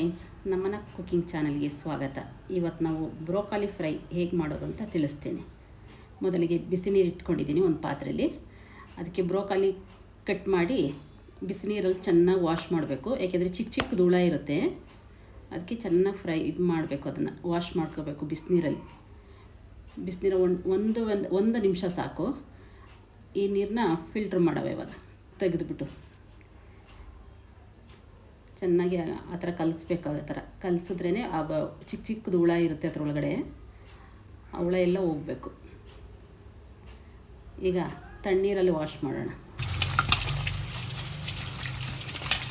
Friends, ನಮ್ಮನ cooking ಚಾನಲ್ಗೆ ಸ್ವಾಗತ. ಇವತ್ತು ನಾವು ಬ್ರೋಕಾಲಿ ಫ್ರೈ ಹೇಗೆ ಮಾಡೋದು ಅಂತ ತಿಳಿಸ್ತೀನಿ. ಮೊದಲಿಗೆ ಬಿಸಿ ನೀರು ಇಟ್ಕೊಂಡಿದ್ದೀನಿ ಒಂದು ಪಾತ್ರೆಯಲ್ಲಿ. ಅದಕ್ಕೆ ಬ್ರೋಕಾಲಿ ಕಟ್ ಮಾಡಿ ಬಿಸಿ ನೀರಲ್ಲಿ ಚೆನ್ನಾಗಿ ವಾಶ್ ಮಾಡಬೇಕು. ಯಾಕೆಂದರೆ ಚಿಕ್ಕ ಚಿಕ್ಕ ಧೂಳ ಇರುತ್ತೆ, ಅದಕ್ಕೆ ಚೆನ್ನಾಗಿ ಫ್ರೈ ಮಾಡಬೇಕು. ಅದನ್ನು ವಾಶ್ ಮಾಡ್ಕೋಬೇಕು ಬಿಸಿನೀರಲ್ಲಿ. ಬಿಸಿನೀರು ಒಂದು ನಿಮಿಷ ಸಾಕು. ಈ ನೀರನ್ನ ಫಿಲ್ಟ್ರ್ ಮಾಡವೆ. ಇವಾಗ ತೆಗೆದುಬಿಟ್ಟು ಚೆನ್ನಾಗಿ ಆ ಥರ ಕಲಿಸ್ಬೇಕು. ಆ ಥರ ಕಲಿಸಿದ್ರೇ ಚಿಕ್ಕ ಚಿಕ್ಕದು ಹುಳ ಇರುತ್ತೆ ಅದರೊಳಗಡೆ, ಆ ಹುಳ ಎಲ್ಲ ಹೋಗಬೇಕು. ಈಗ ತಣ್ಣೀರಲ್ಲಿ ವಾಶ್ ಮಾಡೋಣ.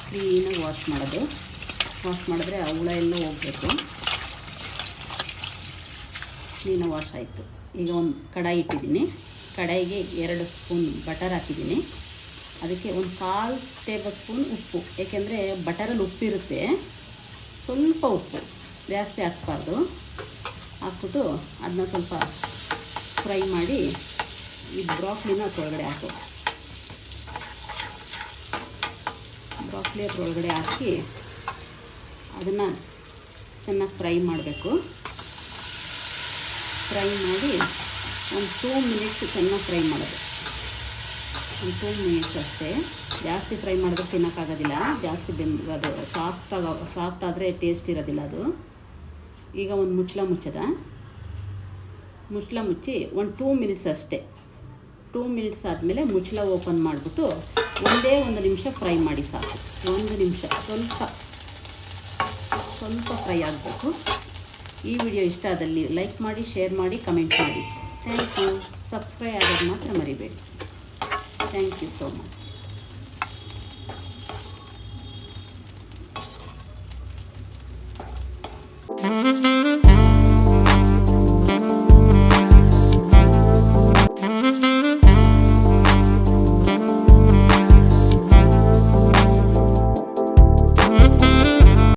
ಕ್ಲೀನಾಗಿ ವಾಶ್ ಮಾಡಿದ್ರೆ ಆ ಹುಳ ಎಲ್ಲ ಹೋಗಬೇಕು. ಕ್ಲೀನಾಗಿ ವಾಶ್ ಆಯಿತು. ಈಗ ಒಂದು ಕಡಾಯಿ ಇಟ್ಟಿದ್ದೀನಿ. ಕಡಾಯಿಗೆ 2 ಸ್ಪೂನ್ ಬಟರ್ ಹಾಕಿದ್ದೀನಿ. ಅದಕ್ಕೆ ಒಂದು 1/4 ಟೇಬಲ್ ಸ್ಪೂನ್ ಉಪ್ಪು. ಏಕೆಂದರೆ ಬಟರಲ್ಲಿ ಉಪ್ಪಿರುತ್ತೆ, ಸ್ವಲ್ಪ ಉಪ್ಪು ಜಾಸ್ತಿ ಹಾಕ್ಬಾರ್ದು. ಹಾಕ್ಬಿಟ್ಟು ಅದನ್ನ ಸ್ವಲ್ಪ ಫ್ರೈ ಮಾಡಿ ಈ ಬ್ರಾಕ್ಲಿನ ಅದರೊಳಗಡೆ ಹಾಕು. ಬ್ರಾಕ್ಲಿ ಅದರೊಳಗಡೆ ಹಾಕಿ ಅದನ್ನು ಚೆನ್ನಾಗಿ ಫ್ರೈ ಮಾಡಬೇಕು. ಫ್ರೈ ಮಾಡಿ ಒಂದು 2 ಮಿನಿಟ್ಸ್ ಚೆನ್ನಾಗಿ ಫ್ರೈ ಮಾಡೋದು. ಒಂದು 2 ಮಿನಿಟ್ಸ್ ಅಷ್ಟೇ. ಜಾಸ್ತಿ ಫ್ರೈ ಮಾಡಿದ್ರೆ ತಿನ್ನೋಕ್ಕಾಗೋದಿಲ್ಲ. ಜಾಸ್ತಿ ಅದು ಸಾಫ್ಟ್ ಆದರೆ ಟೇಸ್ಟ್ ಇರೋದಿಲ್ಲ ಅದು. ಈಗ ಒಂದು ಮುಚ್ಚಳ ಮುಚ್ಚಿ ಒಂದು 2 ಮಿನಿಟ್ಸ್ ಅಷ್ಟೇ. 2 ಮಿನಿಟ್ಸ್ ಆದಮೇಲೆ ಮುಚ್ಚಳ ಓಪನ್ ಮಾಡಿಬಿಟ್ಟು ಒಂದೇ 1 ನಿಮಿಷ ಫ್ರೈ ಮಾಡಿ ಸಾಕು. 1 ನಿಮಿಷ ಸ್ವಲ್ಪ ಫ್ರೈ ಆಗಬೇಕು. ಈ ವಿಡಿಯೋ ಇಷ್ಟ ಆದಲ್ಲಿ ಲೈಕ್ ಮಾಡಿ, ಶೇರ್ ಮಾಡಿ, ಕಮೆಂಟ್ ಮಾಡಿ. Thank you. ಸಬ್ಸ್ಕ್ರೈಬ್ ಆಗೋದು ಮಾತ್ರ ಮರಿಬೇಡಿ. Thank you so much.